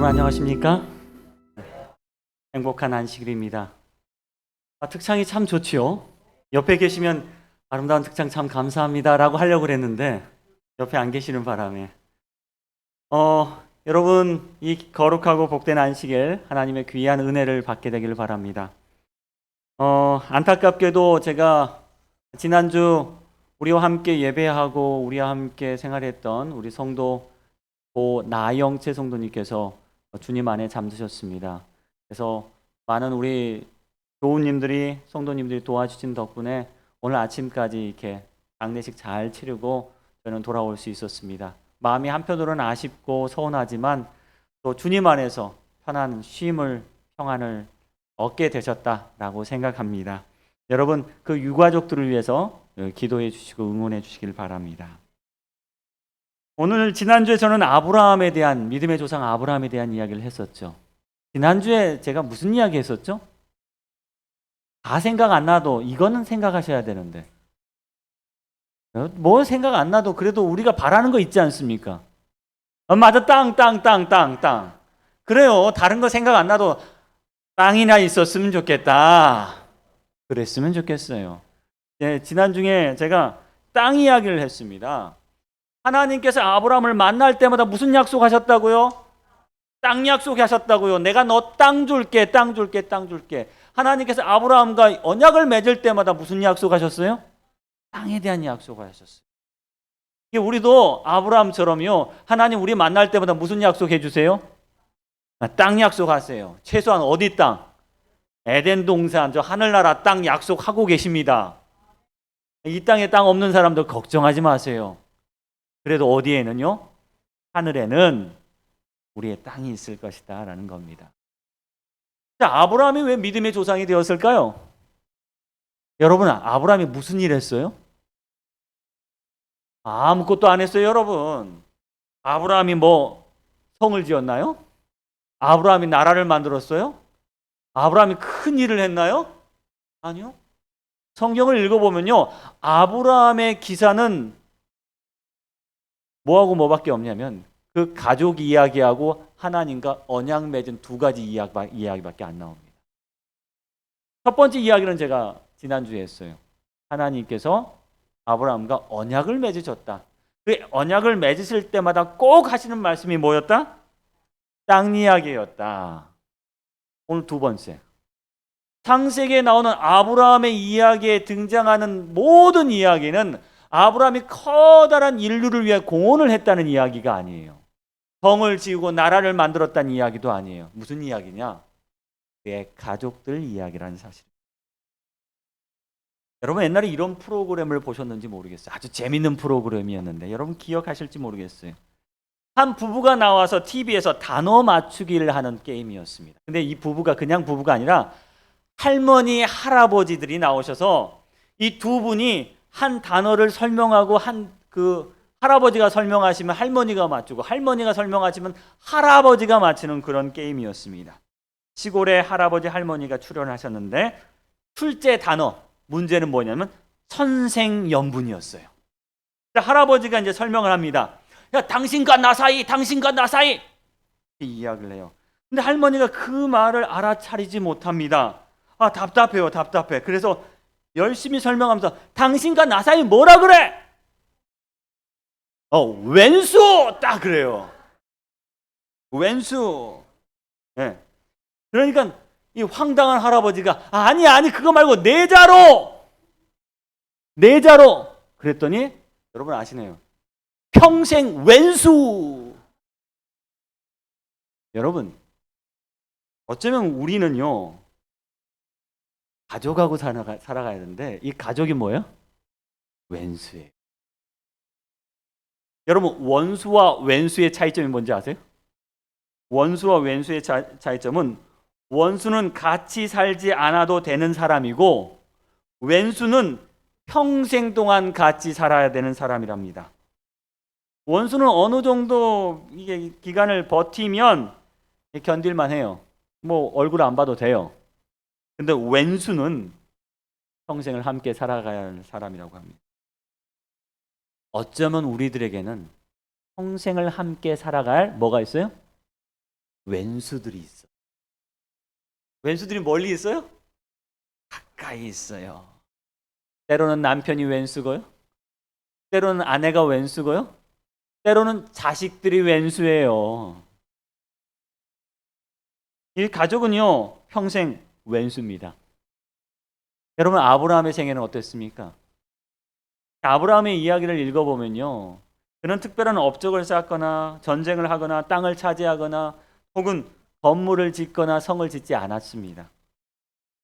여러분 안녕하십니까? 행복한 안식일입니다. 특창이 참 좋지요. 옆에 계시면 아름다운 특창 참 감사합니다 라고 하려고 그랬는데 옆에 안 계시는 바람에 여러분 이 거룩하고 복된 안식일 하나님의 귀한 은혜를 받게 되기를 바랍니다. 안타깝게도 제가 지난주 우리와 함께 예배하고 우리와 함께 생활했던 우리 성도 나영채 성도님께서 주님 안에 잠드셨습니다. 그래서 많은 우리 교우님들이 성도님들이 도와주신 덕분에 오늘 아침까지 이렇게 장례식 잘 치르고 저는 돌아올 수 있었습니다. 마음이 한편으로는 아쉽고 서운하지만 또 주님 안에서 편한 쉼을 평안을 얻게 되셨다라고 생각합니다. 여러분 그 유가족들을 위해서 기도해 주시고 응원해 주시길 바랍니다. 오늘 지난주에 저는 아브라함에 대한 믿음의 조상 아브라함에 대한 이야기를 했었죠. 지난주에 제가 무슨 이야기 했었죠? 다 생각 안 나도 이거는 생각하셔야 되는데 뭐 생각 안 나도 그래도 우리가 바라는 거 있지 않습니까? 맞아, 땅. 그래요. 다른 거 생각 안 나도 땅이나 있었으면 좋겠다. 그랬으면 좋겠어요. 지난주에 제가 땅 이야기를 했습니다. 하나님께서 아브라함을 만날 때마다 무슨 약속하셨다고요? 땅 약속하셨다고요. 내가 너 땅 줄게. 하나님께서 아브라함과 언약을 맺을 때마다 무슨 약속하셨어요? 땅에 대한 약속을 하셨어요. 우리도 아브라함처럼요. 하나님 우리 만날 때마다 무슨 약속해 주세요? 땅 약속하세요. 최소한 어디 땅? 에덴 동산, 저 하늘나라 땅 약속하고 계십니다. 이 땅에 땅 없는 사람들 걱정하지 마세요. 그래도 어디에는요? 하늘에는 우리의 땅이 있을 것이다 라는 겁니다. 자, 아브라함이 왜 믿음의 조상이 되었을까요? 여러분, 아브라함이 무슨 일 했어요? 아무것도 안 했어요, 여러분. 아브라함이 뭐 성을 지었나요? 아브라함이 나라를 만들었어요? 아브라함이 큰 일을 했나요? 아니요. 성경을 읽어보면요, 아브라함의 기사는 뭐하고 뭐밖에 없냐면 그 가족 이야기하고 하나님과 언약 맺은 두 가지 이야기밖에 안 나옵니다. 첫 번째 이야기는 제가 지난주에 했어요. 하나님께서 아브라함과 언약을 맺으셨다. 그 언약을 맺으실 때마다 꼭 하시는 말씀이 뭐였다? 땅 이야기였다. 오늘 두 번째. 창세기에 나오는 아브라함의 이야기에 등장하는 모든 이야기는 아브라함이 커다란 인류를 위해 공헌을 했다는 이야기가 아니에요. 성을 지우고 나라를 만들었다는 이야기도 아니에요. 무슨 이야기냐? 그의 가족들 이야기라는 사실. 여러분 옛날에 이런 프로그램을 보셨는지 모르겠어요. 아주 재밌는 프로그램이었는데 여러분 기억하실지 모르겠어요. 한 부부가 나와서 TV에서 단어 맞추기를 하는 게임이었습니다. 근데 이 부부가 그냥 부부가 아니라 할머니, 할아버지들이 나오셔서 이 두 분이 한 단어를 설명하고 할아버지가 설명하시면 할머니가 맞추고 할머니가 설명하시면 할아버지가 맞추는 그런 게임이었습니다. 시골에 할아버지, 할머니가 출연하셨는데 출제 단어, 문제는 뭐냐면 선생연분이었어요. 할아버지가 이제 설명을 합니다. 야, 당신과 나 사이 이렇게 이야기를 해요. 근데 할머니가 그 말을 알아차리지 못합니다. 답답해요. 그래서 열심히 설명하면서 당신과 나 사이 뭐라 그래? 왼수! 딱 그래요. 왼수. 네. 그러니까 이 황당한 할아버지가 아니 그거 말고 내자로 그랬더니 여러분 아시네요. 평생 왼수. 여러분 어쩌면 우리는요 가족하고 살아가야 되는데 이 가족이 뭐예요? 왼수예요. 여러분 원수와 왼수의 차이점이 뭔지 아세요? 원수와 왼수의 차이점은 원수는 같이 살지 않아도 되는 사람이고 왼수는 평생 동안 같이 살아야 되는 사람이랍니다. 원수는 어느 정도 이게 기간을 버티면 견딜만 해요. 뭐 얼굴 안 봐도 돼요. 근데 왼수는 평생을 함께 살아가야 할 사람이라고 합니다. 어쩌면 우리들에게는 평생을 함께 살아갈 뭐가 있어요? 왼수들이 있어. 왼수들이 멀리 있어요? 가까이 있어요. 때로는 남편이 왼수고요. 때로는 아내가 왼수고요. 때로는 자식들이 왼수예요. 이 가족은요, 평생 왼수입니다. 여러분, 아브라함의 생애는 어땠습니까? 아브라함의 이야기를 읽어보면요, 그는 특별한 업적을 쌓거나 전쟁을 하거나 땅을 차지하거나 혹은 건물을 짓거나 성을 짓지 않았습니다.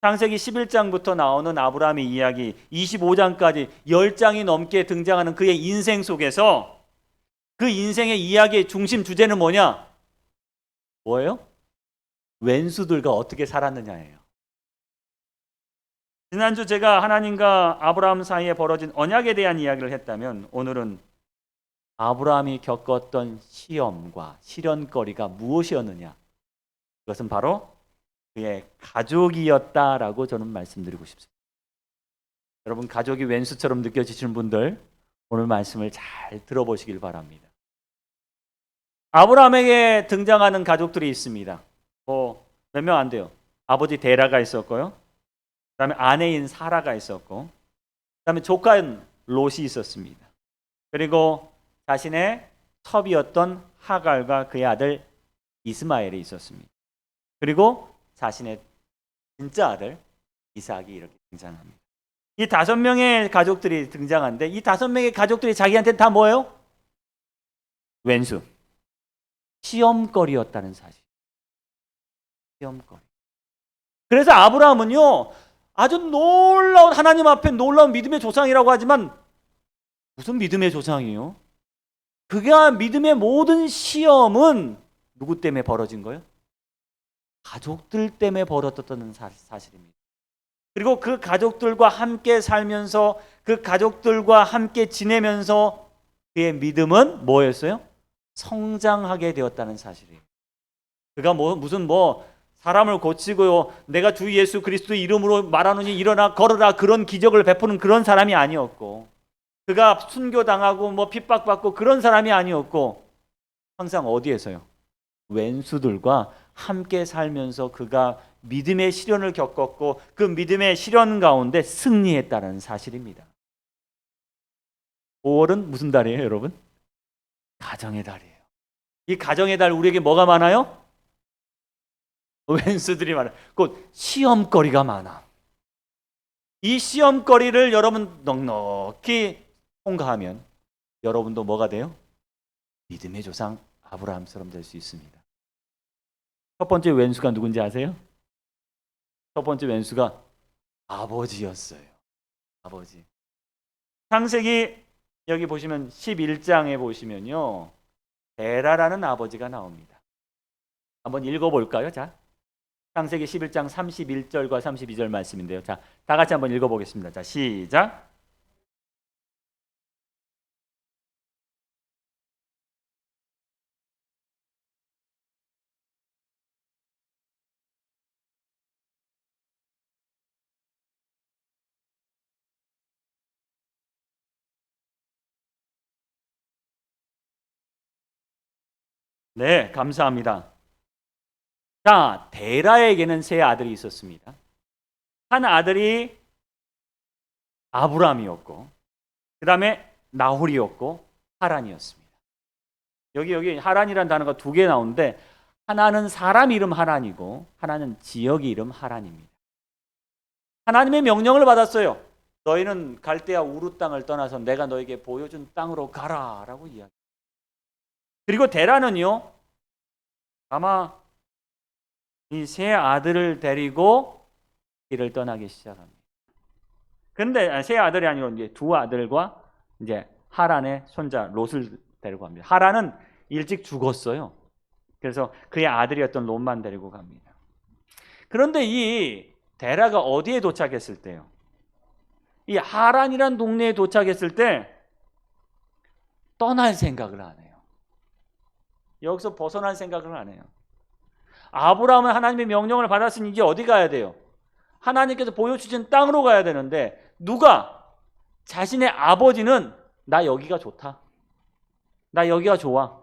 창세기 11장부터 나오는 아브라함의 이야기 25장까지 10장이 넘게 등장하는 그의 인생 속에서 그 인생의 이야기의 중심 주제는 뭐냐? 뭐예요? 왼수들과 어떻게 살았느냐예요. 지난주 제가 하나님과 아브라함 사이에 벌어진 언약에 대한 이야기를 했다면, 오늘은 아브라함이 겪었던 시험과 시련거리가 무엇이었느냐, 그것은 바로 그의 가족이었다라고 저는 말씀드리고 싶습니다. 여러분, 가족이 왼수처럼 느껴지시는 분들, 오늘 말씀을 잘 들어보시길 바랍니다. 아브라함에게 등장하는 가족들이 있습니다. 몇 명 안 돼요. 아버지 데라가 있었고요, 그 다음에 아내인 사라가 있었고, 그 다음에 조카인 롯이 있었습니다. 그리고 자신의 첩이었던 하갈과 그의 아들 이스마엘이 있었습니다. 그리고 자신의 진짜 아들 이삭이 이렇게 등장합니다. 이 5명의 가족들이 등장하는데, 이 5명의 가족들이 자기한테 다 뭐예요? 왼수, 시험거리였다는 사실. 시험거리. 그래서 아브라함은요, 아주 놀라운, 하나님 앞에 놀라운 믿음의 조상이라고 하지만 무슨 믿음의 조상이에요? 그가 믿음의 모든 시험은 누구 때문에 벌어진 거예요? 가족들 때문에 벌어졌다는 사실입니다. 그리고 그 가족들과 함께 살면서, 그 가족들과 함께 지내면서 그의 믿음은 뭐였어요? 성장하게 되었다는 사실이에요. 그가 무슨 사람을 고치고요, 내가 주 예수 그리스도 이름으로 말하노니 일어나 걸어라, 그런 기적을 베푸는 그런 사람이 아니었고, 그가 순교당하고 핍박받고 그런 사람이 아니었고, 항상 어디에서요? 왼수들과 함께 살면서 그가 믿음의 시련을 겪었고, 그 믿음의 시련 가운데 승리했다는 사실입니다. 5월은 무슨 달이에요, 여러분? 가정의 달이에요. 이 가정의 달, 우리에게 뭐가 많아요? 왼수들이 많아요. 곧 시험거리가 많아. 이 시험거리를 여러분 넉넉히 통과하면 여러분도 뭐가 돼요? 믿음의 조상 아브라함처럼 될 수 있습니다. 첫 번째 왼수가 누군지 아세요? 첫 번째 왼수가 아버지였어요. 아버지. 창세기 여기 보시면 11장에 보시면요, 데라라는 아버지가 나옵니다. 한번 읽어볼까요? 자, 창세기 11장 31절과 32절 말씀인데요. 자, 다 같이 한번 읽어보겠습니다. 자, 시작. 네, 감사합니다. 자, 데라에게는 세 아들이 있었습니다. 한 아들이 아브라함이었고, 그 다음에 나홀이었고, 하란이었습니다. 여기 하란이라는 단어가 2개 나오는데, 하나는 사람 이름 하란이고 하나는 지역 이름 하란입니다. 하나님의 명령을 받았어요. 너희는 갈대아 우루 땅을 떠나서 내가 너에게 보여준 땅으로 가라라고 이야기. 그리고 데라는요, 아마 이 세 아들을 데리고 길을 떠나기 시작합니다. 근데 세 아들이 아니고 이제 2 아들과 이제 하란의 손자 롯을 데리고 갑니다. 하란은 일찍 죽었어요. 그래서 그의 아들이었던 롯만 데리고 갑니다. 그런데 이 데라가 어디에 도착했을 때요? 이 하란이란 동네에 도착했을 때 떠날 생각을 안 해요. 여기서 벗어날 생각을 안 해요. 아브라함은 하나님의 명령을 받았으니 이제 어디 가야 돼요? 하나님께서 보여주신 땅으로 가야 되는데, 누가? 자신의 아버지는 나 여기가 좋다, 나 여기가 좋아,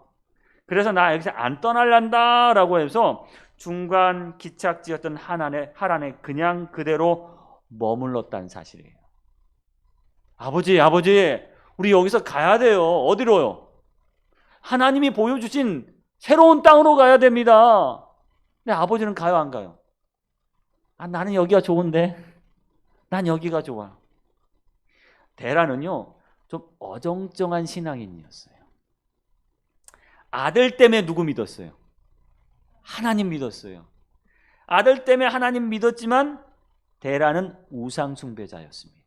그래서 나 여기서 안 떠날란다라고 해서 중간 기착지였던 하란에 그냥 그대로 머물렀다는 사실이에요. 아버지, 우리 여기서 가야 돼요. 어디로요? 하나님이 보여주신 새로운 땅으로 가야 됩니다. 근데 아버지는 가요, 안 가요? 나는 여기가 좋은데. 난 여기가 좋아. 데라는요, 좀 어정쩡한 신앙인이었어요. 아들 때문에 누구 믿었어요? 하나님 믿었어요. 아들 때문에 하나님 믿었지만 데라는 우상 숭배자였습니다.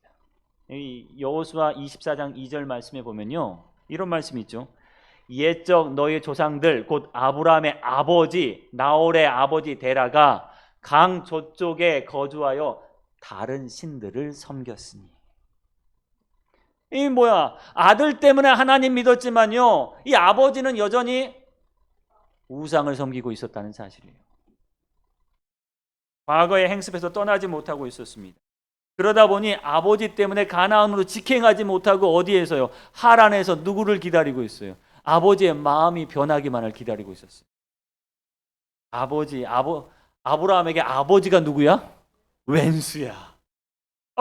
여호수아 24장 2절 말씀에 보면요, 이런 말씀이 있죠. 옛적 너희 조상들 곧 아브라함의 아버지 나홀의 아버지 데라가 강 저쪽에 거주하여 다른 신들을 섬겼으니. 이 뭐야? 아들 때문에 하나님 믿었지만요, 이 아버지는 여전히 우상을 섬기고 있었다는 사실이에요. 과거의 행습에서 떠나지 못하고 있었습니다. 그러다 보니 아버지 때문에 가나안으로 직행하지 못하고 어디에서요? 하란에서 누구를 기다리고 있어요? 아버지의 마음이 변하기만을 기다리고 있었어요. 아브라함에게 아버지가 누구야? 왼수야.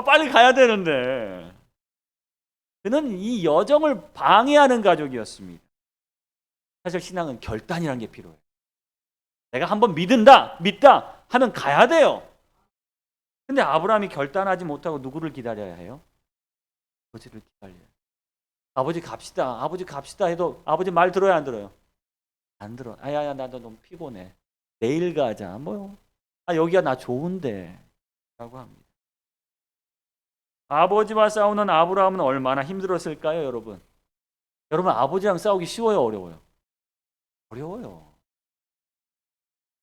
빨리 가야 되는데. 그는 이 여정을 방해하는 가족이었습니다. 사실 신앙은 결단이라는 게 필요해요. 내가 한번 믿다 하면 가야 돼요. 근데 아브라함이 결단하지 못하고 누구를 기다려야 해요? 아버지를 기다려요. 아버지 갑시다 해도 아버지 말 들어요, 안 들어요? 안 들어. 야야, 나 너무 피곤해. 내일 가자. 여기가 나 좋은데 라고 합니다. 아버지와 싸우는 아브라함은 얼마나 힘들었을까요, 여러분? 여러분, 아버지랑 싸우기 쉬워요, 어려워요? 어려워요.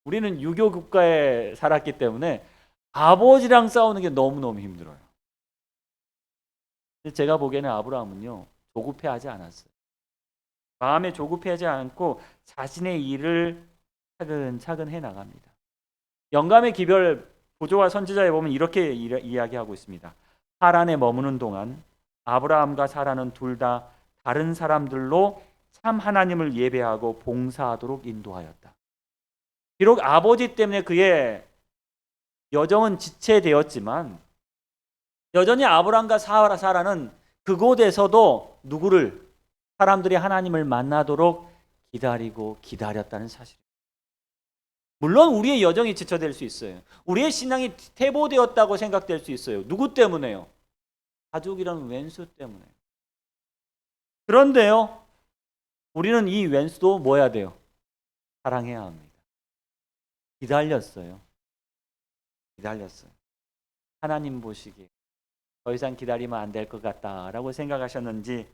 우리는 유교 국가에 살았기 때문에 아버지랑 싸우는 게 너무너무 힘들어요. 제가 보기에는 아브라함은요, 조급해하지 않았어요. 마음에 조급해하지 않고 자신의 일을 차근차근 해나갑니다. 영감의 기별 보조와 선지자에 보면 이렇게 이야기하고 있습니다. 하란에 머무는 동안 아브라함과 사라는 둘 다 다른 사람들로 참 하나님을 예배하고 봉사하도록 인도하였다. 비록 아버지 때문에 그의 여정은 지체되었지만 여전히 아브라함과 사라는 그곳에서도 누구를, 사람들이 하나님을 만나도록 기다리고 기다렸다는 사실입니다. 물론 우리의 여정이 지체될 수 있어요. 우리의 신앙이 퇴보되었다고 생각될 수 있어요. 누구 때문에요? 가족이라는 왼수 때문에. 그런데요, 우리는 이 왼수도 뭐 해야 돼요? 사랑해야 합니다. 기다렸어요. 하나님 보시기에 더 이상 기다리면 안 될 것 같다라고 생각하셨는지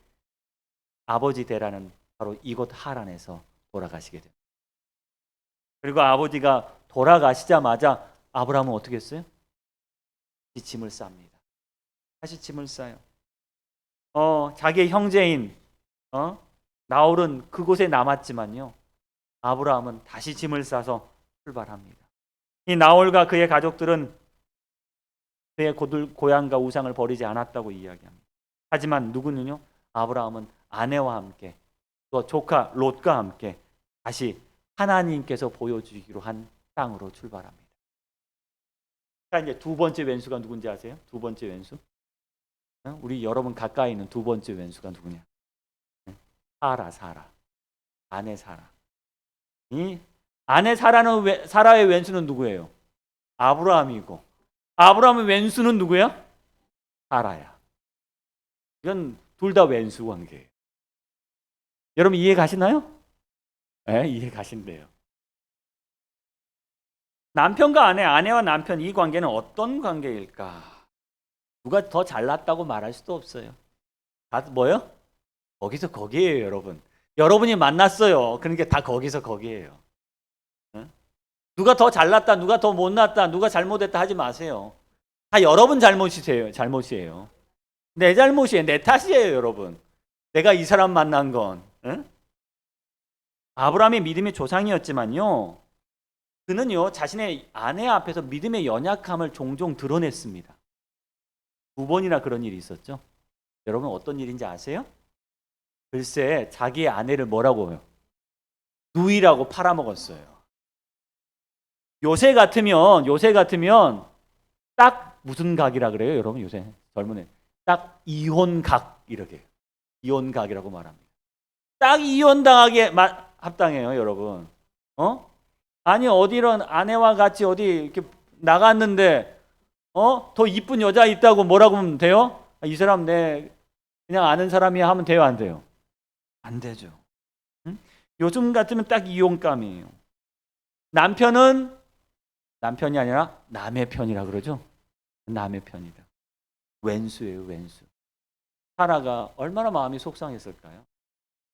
아버지 데라는 바로 이곳 하란에서 돌아가시게 됩니다. 그리고 아버지가 돌아가시자마자 아브라함은 어떻게 했어요? 다시 짐을 쌉니다. 다시 짐을 싸요. 자기의 형제인 나홀은 그곳에 남았지만요, 아브라함은 다시 짐을 싸서 출발합니다. 이 나홀과 그의 가족들은 그의 고향과 우상을 버리지 않았다고 이야기합니다. 하지만 누구는요? 아브라함은 아내와 함께 또 조카 롯과 함께 다시 하나님께서 보여주기로 한 땅으로 출발합니다. 자, 이제 두 번째 왼수가 누군지 아세요? 두 번째 왼수? 우리 여러분 가까이 있는 두 번째 왼수가 누구냐? 사라. 아내 사라. 이 아내 사라의 왼수는 누구예요? 아브라함이고, 아브라함의 왼수는 누구야? 사라야. 이건 둘 다 왼수 관계예요. 여러분 이해 가시나요? 네, 이해 가신대요. 남편과 아내와 남편, 이 관계는 어떤 관계일까? 누가 더 잘났다고 말할 수도 없어요. 다 뭐요? 거기서 거기에요, 여러분. 여러분이 만났어요. 그러니까 다 거기서 거기에요. 누가 더 잘났다, 누가 더 못났다, 누가 잘못했다 하지 마세요. 다 여러분 잘못이에요. 내 잘못이에요. 내 탓이에요, 여러분. 내가 이 사람 만난 건. 아브라함이 믿음의 조상이었지만요, 그는요 자신의 아내 앞에서 믿음의 연약함을 종종 드러냈습니다. 2번이나 그런 일이 있었죠. 여러분 어떤 일인지 아세요? 글쎄 자기의 아내를 뭐라고 해요? 누이라고 팔아먹었어요. 요새 같으면 딱 무슨 각이라 그래요, 여러분? 요새 젊은 애 딱 이혼각 이렇게 이혼각이라고 말합니다. 딱 이혼당하게 합당해요, 여러분. 아니 어디론 아내와 같이 어디 이렇게 나갔는데 더 이쁜 여자 있다고 뭐라고 하면 돼요? 이 사람 내 그냥 아는 사람이야 하면 돼요, 안 돼요? 안 되죠. 응? 요즘 같으면 딱 이혼감이에요. 남편은 남편이 아니라 남의 편이라 그러죠. 남의 편이다. 왼수예요, 왼수. 사라가 얼마나 마음이 속상했을까요?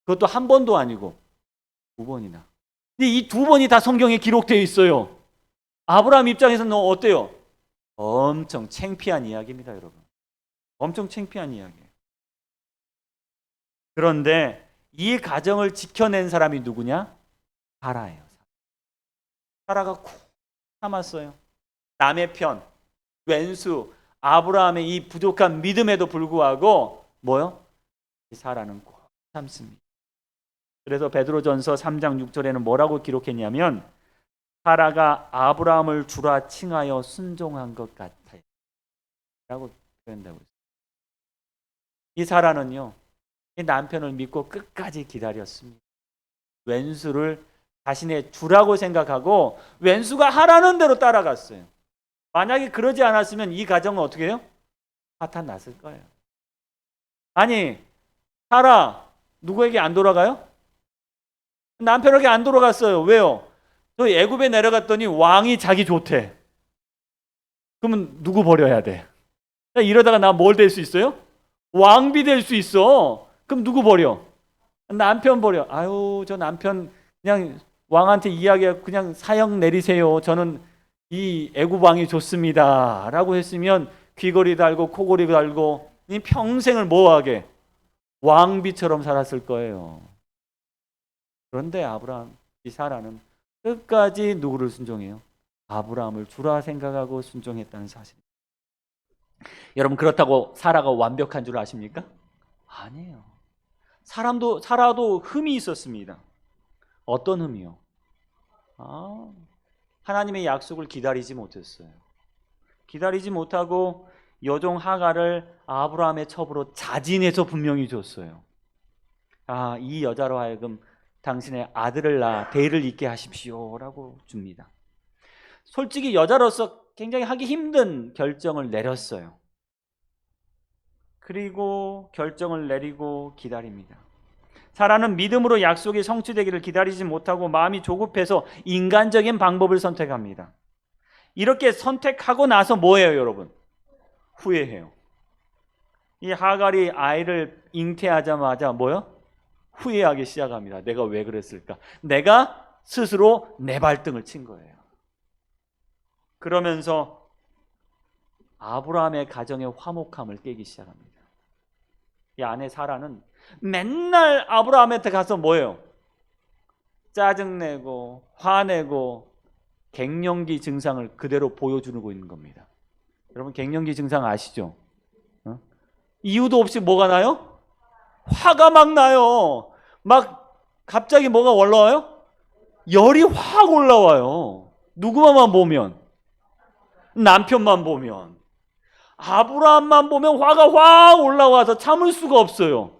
그것도 한 번도 아니고 두 번이나. 근데 이 두 번이 다 성경에 기록되어 있어요. 아브라함 입장에서는 어때요? 엄청 창피한 이야기입니다, 여러분. 엄청 창피한 이야기예요. 그런데 이 가정을 지켜낸 사람이 누구냐? 사라예요. 사라가 꾹 참았어요. 남의 편, 왼수, 아브라함의 이 부족한 믿음에도 불구하고 뭐요? 사라는 꼭 참습니다. 그래서 베드로전서 3장 6절에는 뭐라고 기록했냐면 사라가 아브라함을 주라 칭하여 순종한 것 같아요 라고 표현하고 있어요. 이 사라는요, 이 남편을 믿고 끝까지 기다렸습니다. 왼수를 자신의 주라고 생각하고 왼수가 하라는 대로 따라갔어요. 만약에 그러지 않았으면 이 가정은 어떻게 해요? 파탄 났을 거예요. 아니, 사라 누구에게 안 돌아가요? 남편에게 안 돌아갔어요. 왜요? 저 애굽에 내려갔더니 왕이 자기 좋대. 그러면 누구 버려야 돼? 이러다가 나 뭘 될 수 있어요? 왕비 될 수 있어. 그럼 누구 버려? 남편 버려. 아유, 저 남편 그냥 왕한테 이야기하고 그냥 사형 내리세요. 저는 이 애굽 왕이 좋습니다 라고 했으면 귀걸이 달고 코걸이 달고 이 평생을 뭐하게 왕비처럼 살았을 거예요. 그런데 아브라함, 이 사라는 끝까지 누구를 순종해요? 아브라함을 주라 생각하고 순종했다는 사실. 여러분, 그렇다고 사라가 완벽한 줄 아십니까? 아니에요. 사라도 흠이 있었습니다. 어떤 흠이요? 하나님의 약속을 기다리지 못했어요. 기다리지 못하고 여종 하갈을 아브라함의 첩으로 자진해서 분명히 줬어요. 이 여자로 하여금 당신의 아들을 낳아 대를 잇게 하십시오 라고 줍니다. 솔직히 여자로서 굉장히 하기 힘든 결정을 내렸어요. 그리고 결정을 내리고 기다립니다. 사라는 믿음으로 약속이 성취되기를 기다리지 못하고 마음이 조급해서 인간적인 방법을 선택합니다. 이렇게 선택하고 나서 뭐예요, 여러분? 후회해요. 이 하갈이 아이를 잉태하자마자 뭐요? 후회하기 시작합니다. 내가 왜 그랬을까? 내가 스스로 내 발등을 친 거예요. 그러면서 아브라함의 가정의 화목함을 깨기 시작합니다. 이 아내 사라는 맨날 아브라함한테 가서 뭐예요? 짜증내고 화내고 갱년기 증상을 그대로 보여주고 있는 겁니다. 여러분, 갱년기 증상 아시죠? 이유도 없이 뭐가 나요? 화가 막 나요. 막 갑자기 뭐가 올라와요? 열이 확 올라와요. 누구만 보면, 남편만 보면, 아브라함만 보면 화가 확 올라와서 참을 수가 없어요.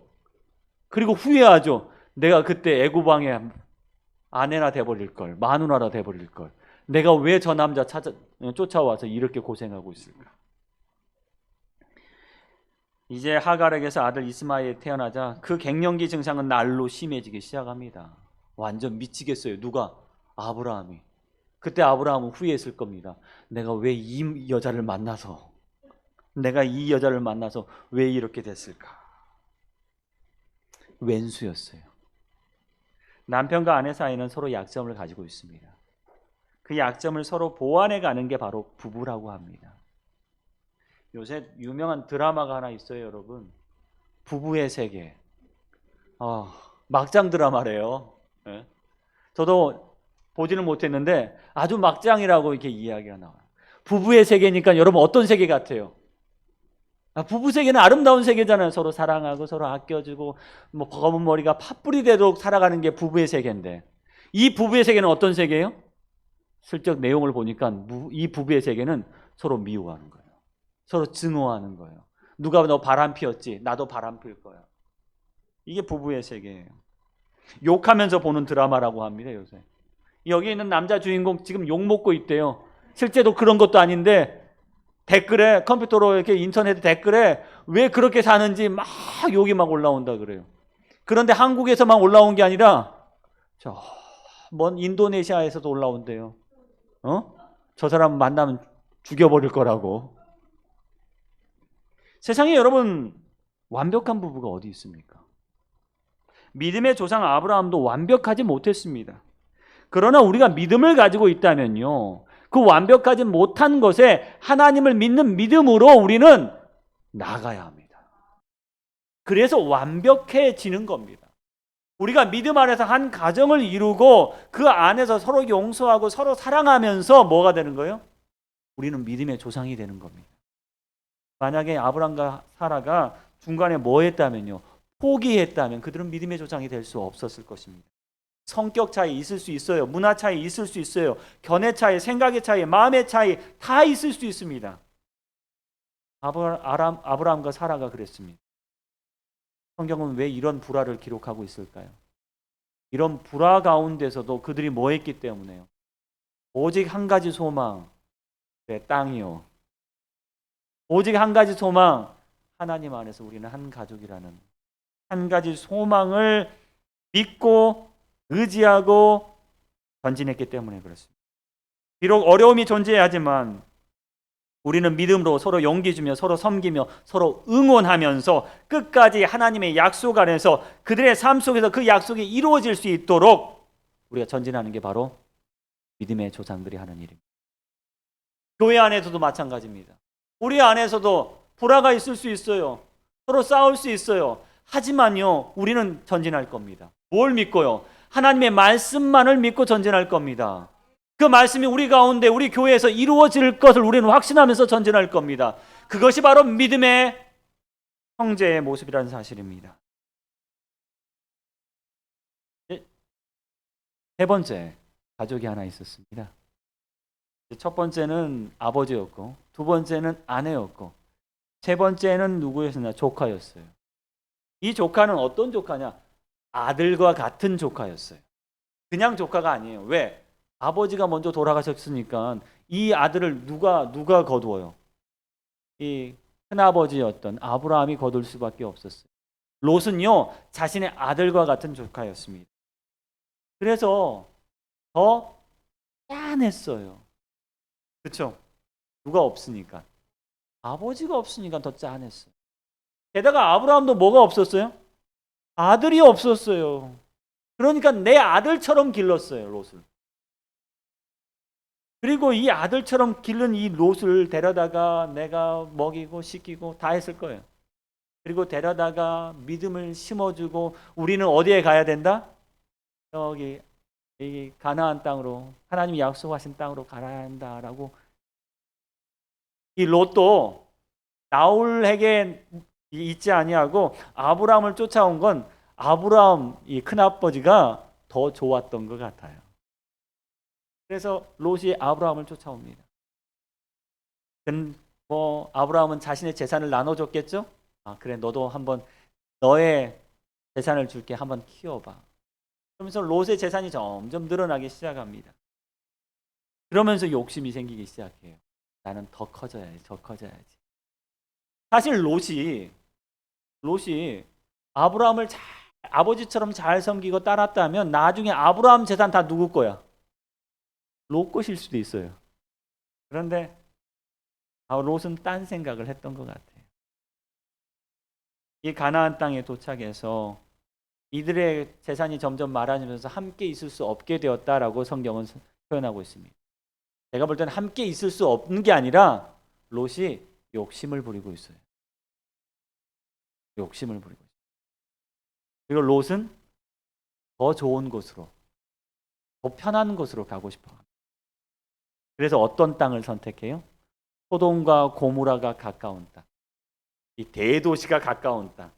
그리고 후회하죠. 내가 그때 애굽 왕의 아내나 돼버릴 걸, 마누라나 돼버릴 걸. 내가 왜 저 남자 쫓아와서 이렇게 고생하고 있을까? 이제 하갈에게서 아들 이스마엘이 태어나자 그 갱년기 증상은 날로 심해지기 시작합니다. 완전 미치겠어요. 누가? 아브라함이. 그때 아브라함은 후회했을 겁니다. 내가 왜 이 여자를 만나서 왜 이렇게 됐을까? 왼수였어요. 남편과 아내 사이는 서로 약점을 가지고 있습니다. 그 약점을 서로 보완해 가는 게 바로 부부라고 합니다. 요새 유명한 드라마가 하나 있어요, 여러분. 부부의 세계. 막장 드라마래요. 네? 저도 보지는 못했는데 아주 막장이라고 이렇게 이야기가 나와요. 부부의 세계니까 여러분 어떤 세계 같아요? 부부 세계는 아름다운 세계잖아요. 서로 사랑하고 서로 아껴주고 뭐 검은 머리가 팥불이 되도록 살아가는 게 부부의 세계인데, 이 부부의 세계는 어떤 세계예요? 슬쩍 내용을 보니까 이 부부의 세계는 서로 미워하는 거예요. 서로 증오하는 거예요. 누가 너 바람 피웠지? 나도 바람 필 거야. 이게 부부의 세계예요. 욕하면서 보는 드라마라고 합니다, 요새. 여기 있는 남자 주인공 지금 욕 먹고 있대요. 실제로 그런 것도 아닌데 댓글에, 컴퓨터로 이렇게 인터넷 댓글에 왜 그렇게 사는지 막 욕이 막 올라온다 그래요. 그런데 한국에서만 올라온 게 아니라 먼 인도네시아에서도 올라온대요. 저 사람 만나면 죽여버릴 거라고. 세상에 여러분, 완벽한 부부가 어디 있습니까? 믿음의 조상 아브라함도 완벽하지 못했습니다. 그러나 우리가 믿음을 가지고 있다면요, 그 완벽하지 못한 것에 하나님을 믿는 믿음으로 우리는 나가야 합니다. 그래서 완벽해지는 겁니다. 우리가 믿음 안에서 한 가정을 이루고 그 안에서 서로 용서하고 서로 사랑하면서 뭐가 되는 거예요? 우리는 믿음의 조상이 되는 겁니다. 만약에 아브람과 사라가 중간에 뭐 했다면요, 포기했다면 그들은 믿음의 조상이 될 수 없었을 것입니다. 성격 차이 있을 수 있어요. 문화 차이 있을 수 있어요. 견해 차이, 생각의 차이, 마음의 차이 다 있을 수 있습니다. 아브라함과 사라가 그랬습니다. 성경은 왜 이런 불화를 기록하고 있을까요? 이런 불화 가운데서도 그들이 뭐 했기 때문에요? 오직 한 가지 소망, 땅이요. 오직 한 가지 소망, 하나님 안에서 우리는 한 가족이라는 한 가지 소망을 믿고 의지하고 전진했기 때문에 그렇습니다. 비록 어려움이 존재하지만 우리는 믿음으로 서로 용기 주며 서로 섬기며 서로 응원하면서 끝까지 하나님의 약속 안에서 그들의 삶 속에서 그 약속이 이루어질 수 있도록 우리가 전진하는 게 바로 믿음의 조상들이 하는 일입니다. 교회 안에서도 마찬가지입니다. 우리 안에서도 불화가 있을 수 있어요. 서로 싸울 수 있어요. 하지만요, 우리는 전진할 겁니다. 뭘 믿고요? 하나님의 말씀만을 믿고 전진할 겁니다. 그 말씀이 우리 가운데 우리 교회에서 이루어질 것을 우리는 확신하면서 전진할 겁니다. 그것이 바로 믿음의 형제의 모습이라는 사실입니다. 세 번째, 가족이 하나 있었습니다. 첫 번째는 아버지였고, 두 번째는 아내였고, 세 번째는 누구였었나? 조카였어요. 이 조카는 어떤 조카냐? 아들과 같은 조카였어요. 그냥 조카가 아니에요. 왜? 아버지가 먼저 돌아가셨으니까 이 아들을 누가 거두어요? 이 큰아버지였던 아브라함이 거둘 수밖에 없었어요. 롯은요, 자신의 아들과 같은 조카였습니다. 그래서 더 짠했어요. 그렇죠? 누가 없으니까. 아버지가 없으니까 더 짠했어요. 게다가 아브라함도 뭐가 없었어요? 아들이 없었어요. 그러니까 내 아들처럼 길렀어요, 롯을. 그리고 이 아들처럼 기른 이 롯을 데려다가 내가 먹이고 씻기고 다 했을 거예요. 그리고 데려다가 믿음을 심어주고 우리는 어디에 가야 된다? 여기 이 가나안 땅으로, 하나님이 약속하신 땅으로 가야 한다라고. 이 롯도 나홀에게 있지 아니하고 아브라함을 쫓아온 건 아브라함 이 큰아버지가 더 좋았던 것 같아요. 그래서 롯이 아브라함을 쫓아옵니다. 뭐 아브라함은 자신의 재산을 나눠줬겠죠? 그래, 너도 한번 너의 재산을 줄게, 한번 키워봐. 그러면서 롯의 재산이 점점 늘어나기 시작합니다. 그러면서 욕심이 생기기 시작해요. 나는 더 커져야지, 더 커져야지. 사실 롯이 아브라함을 아버지처럼 잘 섬기고 따랐다면 나중에 아브라함 재산 다 누구 거야? 롯 것일 수도 있어요. 그런데 롯은 딴 생각을 했던 것 같아요. 이 가나안 땅에 도착해서 이들의 재산이 점점 많아지면서 함께 있을 수 없게 되었다라고 성경은 표현하고 있습니다. 제가 볼 때는 함께 있을 수 없는 게 아니라 롯이 욕심을 부리고 있어요. 욕심을 부리고 있어요. 그리고 롯은 더 좋은 곳으로, 더 편한 곳으로 가고 싶어 합니다. 그래서 어떤 땅을 선택해요? 소돔과 고모라가 가까운 땅, 이 대도시가 가까운 땅,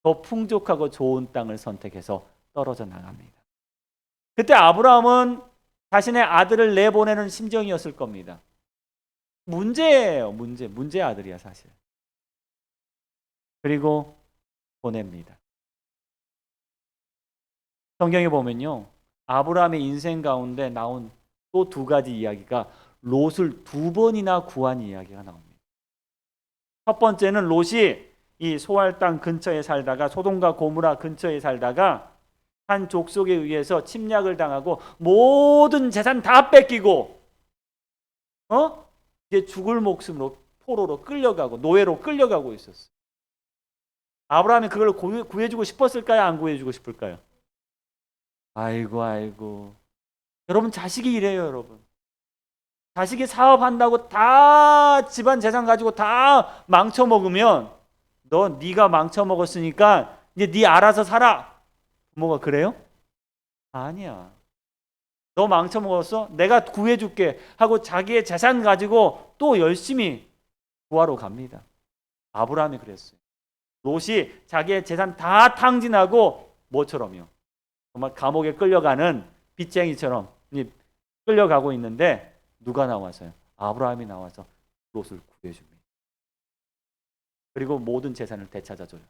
더 풍족하고 좋은 땅을 선택해서 떨어져 나갑니다. 그때 아브라함은 자신의 아들을 내보내는 심정이었을 겁니다. 문제예요. 문제의 아들이야 사실. 그리고 보냅니다. 성경에 보면요, 아브라함의 인생 가운데 나온 또 두 가지 이야기가 롯을 두 번이나 구한 이야기가 나옵니다. 첫 번째는 롯이 이 소알 땅 근처에 살다가, 소돔과 고모라 근처에 살다가 한 족속에 의해서 침략을 당하고 모든 재산 다 뺏기고 이제 죽을 목숨으로 포로로 끌려가고 노예로 끌려가고 있었어요. 아브라함이 그걸 구해주고 싶었을까요? 안 구해주고 싶을까요? 아이고. 여러분, 자식이 이래요, 여러분. 자식이 사업한다고 다 집안 재산 가지고 다 망쳐먹으면 네가 망쳐먹었으니까 이제 네 알아서 살아. 부모가 그래요? 아니야. 너 망쳐먹었어? 내가 구해줄게 하고 자기의 재산 가지고 또 열심히 구하러 갑니다. 아브라함이 그랬어요. 롯이 자기의 재산 다 탕진하고 뭐처럼요? 정말 감옥에 끌려가는 빚쟁이처럼 끌려가고 있는데 누가 나와서요? 아브라함이 나와서 롯을 구해줍니다. 그리고 모든 재산을 되찾아줘요.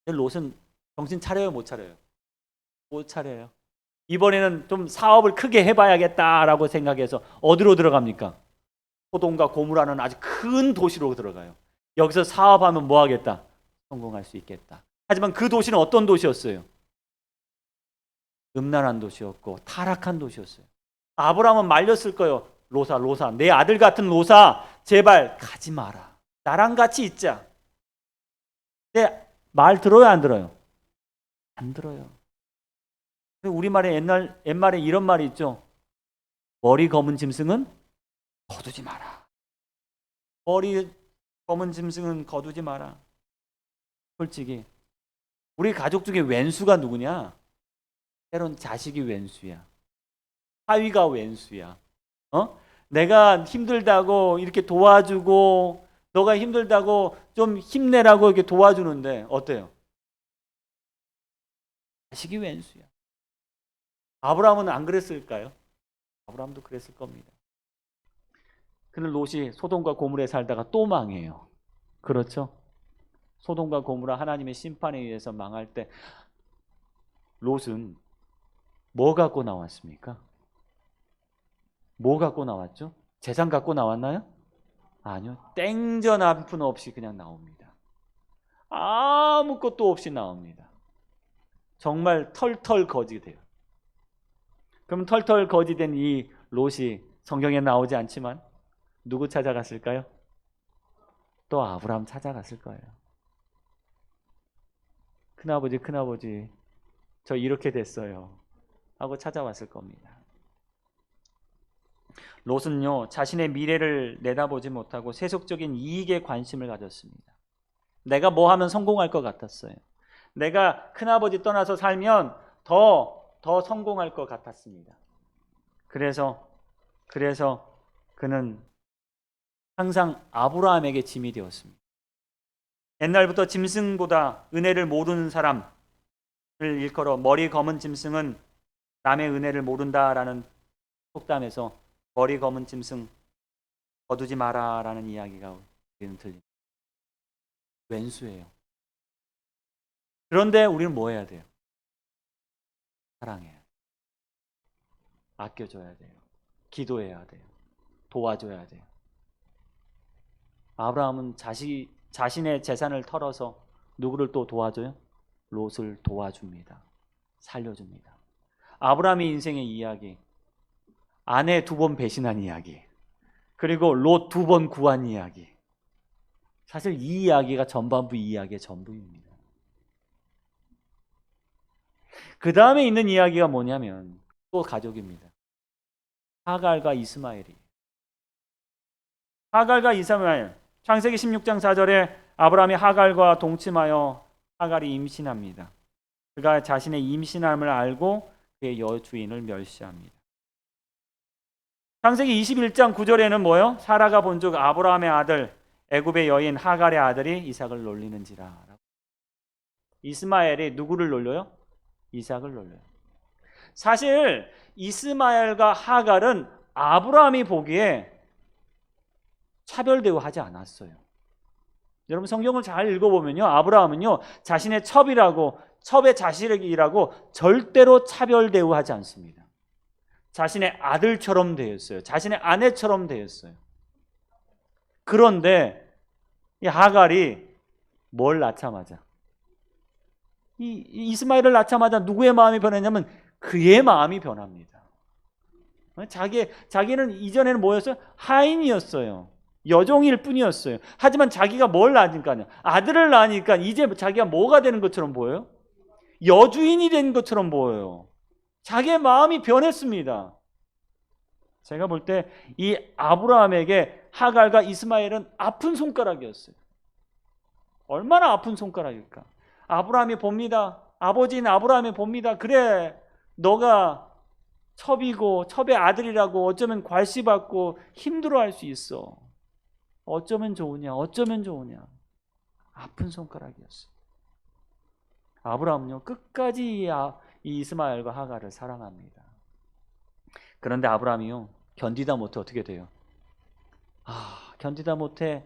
롯은 정신 차려요, 못 차려요? 못 차려요. 이번에는 좀 사업을 크게 해봐야겠다라고 생각해서 어디로 들어갑니까? 소돔과 고모라는 아주 큰 도시로 들어가요. 여기서 사업하면 뭐 하겠다? 성공할 수 있겠다. 하지만 그 도시는 어떤 도시였어요? 음란한 도시였고 타락한 도시였어요. 아브라함은 말렸을 거예요. 롯아, 내 아들 같은 롯아, 제발 가지 마라. 나랑 같이 있자. 내 말 들어요, 안 들어요? 안 들어요. 우리말에 옛말에 이런 말이 있죠. 머리 검은 짐승은 거두지 마라. 머리 검은 짐승은 거두지 마라. 솔직히 우리 가족 중에 왼수가 누구냐? 때론 자식이 왼수야. 사위가 왼수야. 내가 힘들다고 이렇게 도와주고 너가 힘들다고 좀 힘내라고 이렇게 도와주는데 어때요? 자식이 왼수야. 아브라함은 안 그랬을까요? 아브라함도 그랬을 겁니다. 그는 롯이 소돔과 고모라에 살다가 또 망해요. 그렇죠? 소돔과 고모라 하나님의 심판에 의해서 망할 때 롯은 뭐 갖고 나왔습니까? 뭐 갖고 나왔죠? 재산 갖고 나왔나요? 아니요. 땡전 한 푼 없이 그냥 나옵니다. 아무것도 없이 나옵니다. 정말 털털 거지 돼요. 그럼 털털 거지 된 이 롯이 성경에 나오지 않지만 누구 찾아갔을까요? 또 아브라함 찾아갔을 거예요. 큰아버지, 저 이렇게 됐어요. 하고 찾아왔을 겁니다. 롯은요, 자신의 미래를 내다보지 못하고 세속적인 이익에 관심을 가졌습니다. 내가 뭐 하면 성공할 것 같았어요. 내가 큰아버지 떠나서 살면 더 성공할 것 같았습니다. 그래서 그는 항상 아브라함에게 짐이 되었습니다. 옛날부터 짐승보다 은혜를 모르는 사람을 일컬어 머리 검은 짐승은 남의 은혜를 모른다라는 속담에서 머리 검은 짐승 거두지 마라라는 이야기가 우리는 들립니다. 왼수예요. 그런데 우리는 뭐 해야 돼요? 사랑해야 돼요. 아껴줘야 돼요. 기도해야 돼요. 도와줘야 돼요. 아브라함은 자신의 재산을 털어서 누구를 또 도와줘요? 롯을 도와줍니다. 살려줍니다. 아브라함의 인생의 이야기, 아내 2번 배신한 이야기, 그리고 롯 2번 구한 이야기. 사실 이 이야기가 전반부 이야기의 전부입니다. 그 다음에 있는 이야기가 뭐냐면 또 가족입니다. 하갈과 이스마엘이. 하갈과 이스마엘. 창세기 16장 4절에 아브라함이 하갈과 동침하여 하갈이 임신합니다. 그가 자신의 임신함을 알고 그의 여주인을 멸시합니다. 창세기 21장 9절에는 뭐요? 사라가 본즉 아브라함의 아들 애굽의 여인 하갈의 아들이 이삭을 놀리는지라. 이스마엘이 누구를 놀려요? 이삭을 놀려요. 사실 이스마엘과 하갈은 아브라함이 보기에 차별 대우하지 않았어요. 여러분 성경을 잘 읽어보면요, 아브라함은요 자신의 첩의 자식이라고 절대로 차별 대우하지 않습니다. 자신의 아들처럼 대했어요. 자신의 아내처럼 대했어요. 그런데 이 하갈이 뭘 낳자마자 이 이스마엘을 낳자마자 누구의 마음이 변했냐면 그의 마음이 변합니다. 자기는 이전에는 뭐였어요? 하인이었어요. 여종일 뿐이었어요. 하지만 자기가 뭘 낳으니까요, 아들을 낳으니까 이제 자기가 뭐가 되는 것처럼 보여요? 여주인이 된 것처럼 보여요. 자기의 마음이 변했습니다. 제가 볼 때 이 아브라함에게 하갈과 이스마엘은 아픈 손가락이었어요. 얼마나 아픈 손가락일까? 아브라함이 봅니다. 아버지인 아브라함이 봅니다. 그래, 너가 첩이고 첩의 아들이라고 어쩌면 괄시받고 힘들어할 수 있어. 어쩌면 좋으냐? 어쩌면 좋으냐? 아픈 손가락이었어요. 아브라함은요 끝까지 이 이스마엘과 하갈을 사랑합니다. 그런데 아브라함이요 견디다 못해 어떻게 돼요? 견디다 못해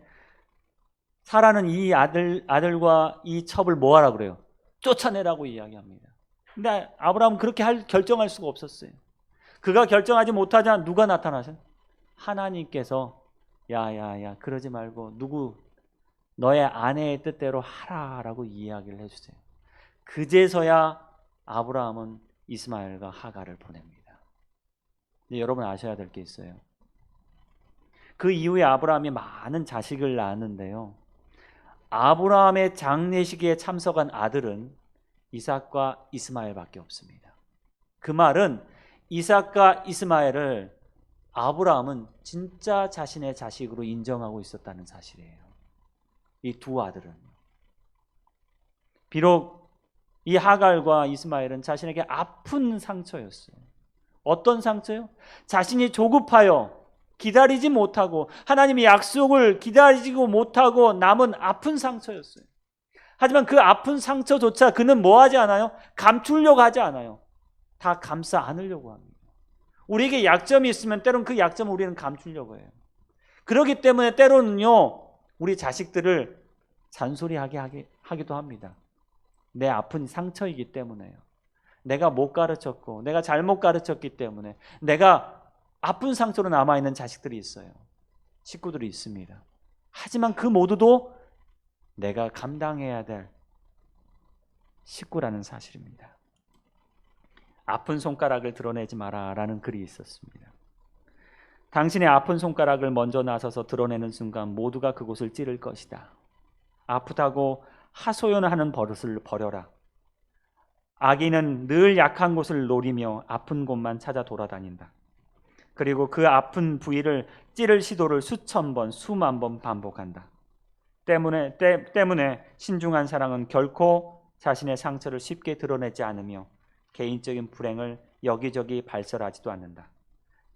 사라는 이 아들과 이 첩을 뭐하라 그래요? 쫓아내라고 이야기합니다. 근데 아브라함은 그렇게 결정할 수가 없었어요. 그가 결정하지 못하자 누가 나타나세요? 하나님께서 야야야 그러지 말고 너의 아내의 뜻대로 하라라고 이야기를 해주세요. 그제서야 아브라함은 이스마엘과 하갈을 보냅니다. 근데 여러분 아셔야 될 게 있어요. 그 이후에 아브라함이 많은 자식을 낳았는데요, 아브라함의 장례식에 참석한 아들은 이삭과 이스마엘밖에 없습니다. 그 말은 이삭과 이스마엘을 아브라함은 진짜 자신의 자식으로 인정하고 있었다는 사실이에요. 이 두 아들은. 비록 이 하갈과 이스마엘은 자신에게 아픈 상처였어요. 어떤 상처요? 자신이 조급하여 기다리지 못하고 하나님의 약속을 기다리지 못하고 남은 아픈 상처였어요. 하지만 그 아픈 상처조차 그는 뭐하지 않아요? 감추려고 하지 않아요. 다 감싸 안으려고 합니다. 우리에게 약점이 있으면 때로는 그 약점을 우리는 감추려고 해요. 그렇기 때문에 때로는요 우리 자식들을 잔소리하게 하기도 합니다. 내 아픈 상처이기 때문에요. 내가 못 가르쳤고 내가 잘못 가르쳤기 때문에 내가 아픈 상처로 남아있는 자식들이 있어요. 식구들이 있습니다. 하지만 그 모두도 내가 감당해야 될 식구라는 사실입니다. 아픈 손가락을 드러내지 마라 라는 글이 있었습니다. 당신의 아픈 손가락을 먼저 나서서 드러내는 순간 모두가 그곳을 찌를 것이다. 아프다고 하소연하는 버릇을 버려라. 아기는 늘 약한 곳을 노리며 아픈 곳만 찾아 돌아다닌다. 그리고 그 아픈 부위를 찌를 시도를 수천 번, 수만 번 반복한다. 때문에 신중한 사랑은 결코 자신의 상처를 쉽게 드러내지 않으며 개인적인 불행을 여기저기 발설하지도 않는다.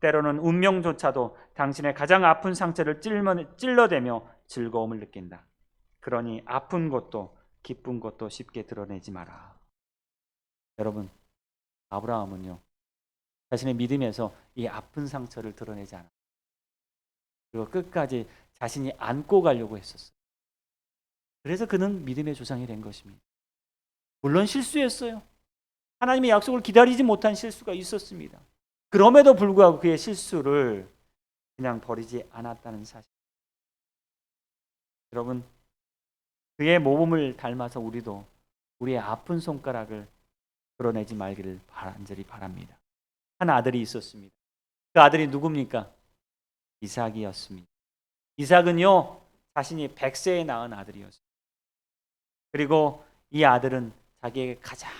때로는 운명조차도 당신의 가장 아픈 상처를 찔러대며 즐거움을 느낀다. 그러니 아픈 것도 기쁜 것도 쉽게 드러내지 마라. 여러분, 아브라함은요 자신의 믿음에서 이 아픈 상처를 드러내지 않았어요. 그리고 끝까지 자신이 안고 가려고 했었어요. 그래서 그는 믿음의 조상이 된 것입니다. 물론 실수했어요. 하나님의 약속을 기다리지 못한 실수가 있었습니다. 그럼에도 불구하고 그의 실수를 그냥 버리지 않았다는 사실. 여러분, 그의 모범을 닮아서 우리도 우리의 아픈 손가락을 드러내지 말기를 간절히 바랍니다. 한 아들이 있었습니다. 그 아들이 누굽니까? 이삭이었습니다. 이삭은요 자신이 100세에 낳은 아들이었습니다. 그리고 이 아들은 자기에게 가장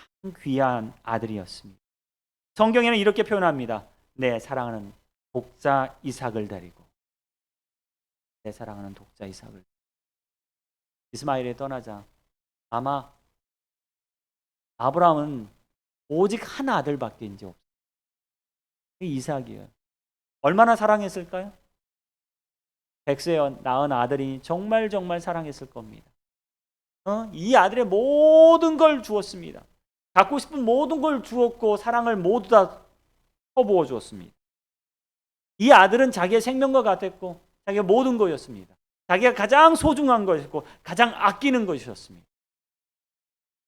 귀한 아들이었습니다. 성경에는 이렇게 표현합니다. 내 사랑하는 독자 이삭을 데리고, 내 사랑하는 독자 이삭을. 이스마엘이 떠나자 아마 아브라함은 오직 한 아들밖에 이제 없어요. 이삭이에요. 얼마나 사랑했을까요? 100세 낳은 아들이 정말 사랑했을 겁니다. 이 아들의 모든 걸 주었습니다. 갖고 싶은 모든 걸 주었고 사랑을 모두 다 퍼부어 주었습니다. 이 아들은 자기의 생명과 같았고 자기의 모든 것이었습니다. 자기가 가장 소중한 것이었고 가장 아끼는 것이었습니다.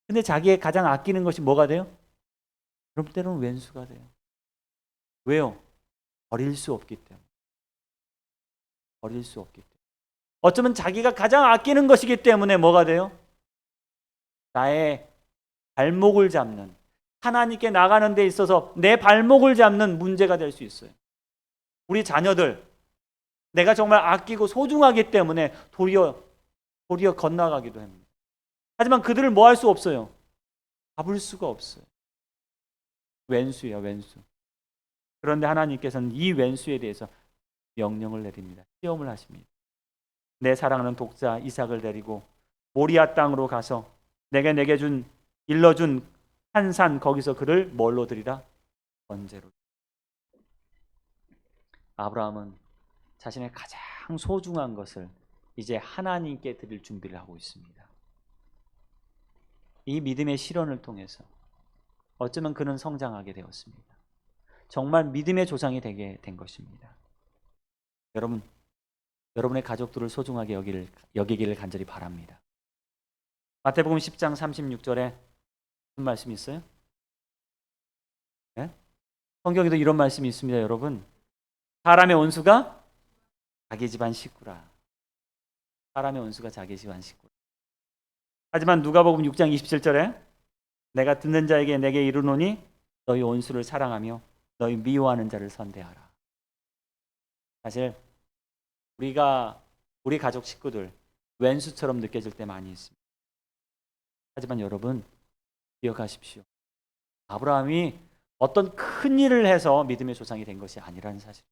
근데 자기의 가장 아끼는 것이 뭐가 돼요? 그럼 때로는 왼수가 돼요. 왜요? 버릴 수 없기 때문에. 버릴 수 없기 때문에. 어쩌면 자기가 가장 아끼는 것이기 때문에 뭐가 돼요? 나의 발목을 잡는, 하나님께 나가는 데 있어서 내 발목을 잡는 문제가 될 수 있어요. 우리 자녀들, 내가 정말 아끼고 소중하기 때문에 도리어 건너가기도 합니다. 하지만 그들을 뭐 할 수 없어요? 잡을 수가 없어요. 왼수예요, 왼수. 그런데 하나님께서는 이 왼수에 대해서 명령을 내립니다. 시험을 하십니다. 내 사랑하는 독자 이삭을 데리고 모리아 땅으로 가서 내게 일러준 한 산 거기서 그를 뭘로 드리라? 번제로. 아브라함은 자신의 가장 소중한 것을 이제 하나님께 드릴 준비를 하고 있습니다. 이 믿음의 실현을 통해서 어쩌면 그는 성장하게 되었습니다. 정말 믿음의 조상이 되게 된 것입니다. 여러분, 여러분의 가족들을 소중하게 여기기를 간절히 바랍니다. 마태복음 10장 36절에 무슨 말씀이 있어요? 네? 성경에도 이런 말씀이 있습니다, 여러분. 사람의 원수가 자기 집안 식구라. 사람의 원수가 자기 집안 식구라. 하지만 누가복음 6장 27절에 내가 듣는 자에게 내게 이르노니 너희 원수를 사랑하며 너희 미워하는 자를 선대하라. 사실 우리 가족 식구들 왼수처럼 느껴질 때 많이 있습니다. 하지만 여러분 기억하십시오. 아브라함이 어떤 큰 일을 해서 믿음의 조상이 된 것이 아니라는 사실.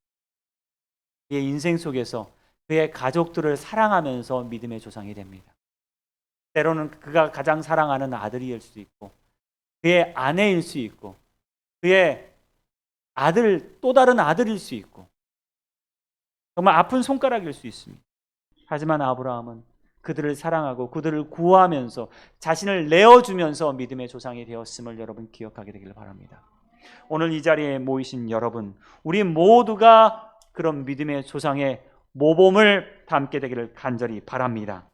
그의 인생 속에서 그의 가족들을 사랑하면서 믿음의 조상이 됩니다. 때로는 그가 가장 사랑하는 아들일 수 있고 그의 아내일 수 있고 그의 또 다른 아들일 수 있고 정말 아픈 손가락일 수 있습니다. 하지만 아브라함은 그들을 사랑하고 그들을 구하면서 자신을 내어주면서 믿음의 조상이 되었음을 여러분 기억하게 되기를 바랍니다. 오늘 이 자리에 모이신 여러분, 우리 모두가 그런 믿음의 조상의 모범을 담게 되기를 간절히 바랍니다.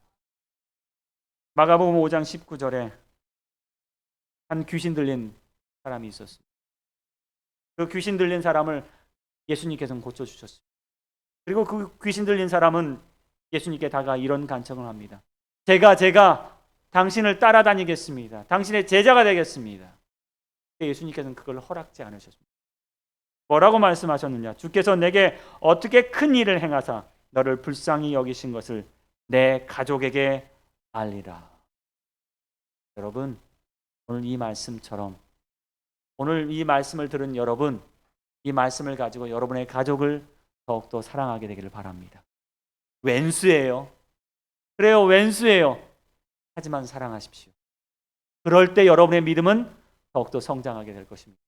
마가복음 5장 19절에 한 귀신 들린 사람이 있었습니다. 그 귀신 들린 사람을 예수님께서는 고쳐주셨습니다. 그리고 그 귀신 들린 사람은 예수님께 다가 이런 간청을 합니다. 제가 당신을 따라다니겠습니다. 당신의 제자가 되겠습니다. 예수님께서는 그걸 허락지 않으셨습니다. 뭐라고 말씀하셨느냐? 주께서 내게 어떻게 큰 일을 행하사 너를 불쌍히 여기신 것을 내 가족에게 알리라. 여러분, 오늘 이 말씀처럼 오늘 이 말씀을 들은 여러분, 이 말씀을 가지고 여러분의 가족을 더욱더 사랑하게 되기를 바랍니다. 왼수예요. 그래요, 왼수예요. 하지만 사랑하십시오. 그럴 때 여러분의 믿음은 더욱더 성장하게 될 것입니다.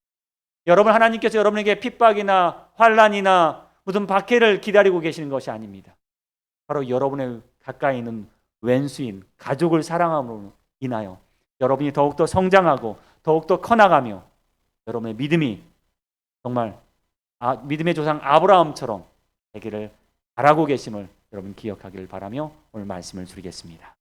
여러분, 하나님께서 여러분에게 핍박이나 환난이나 무슨 박해를 기다리고 계시는 것이 아닙니다. 바로 여러분의 가까이 있는 왼수인 가족을 사랑함으로 인하여 여러분이 더욱더 성장하고 더욱더 커나가며 여러분의 믿음이 정말 믿음의 조상 아브라함처럼 되기를 바라고 계심을 여러분 기억하기를 바라며 오늘 말씀을 드리겠습니다.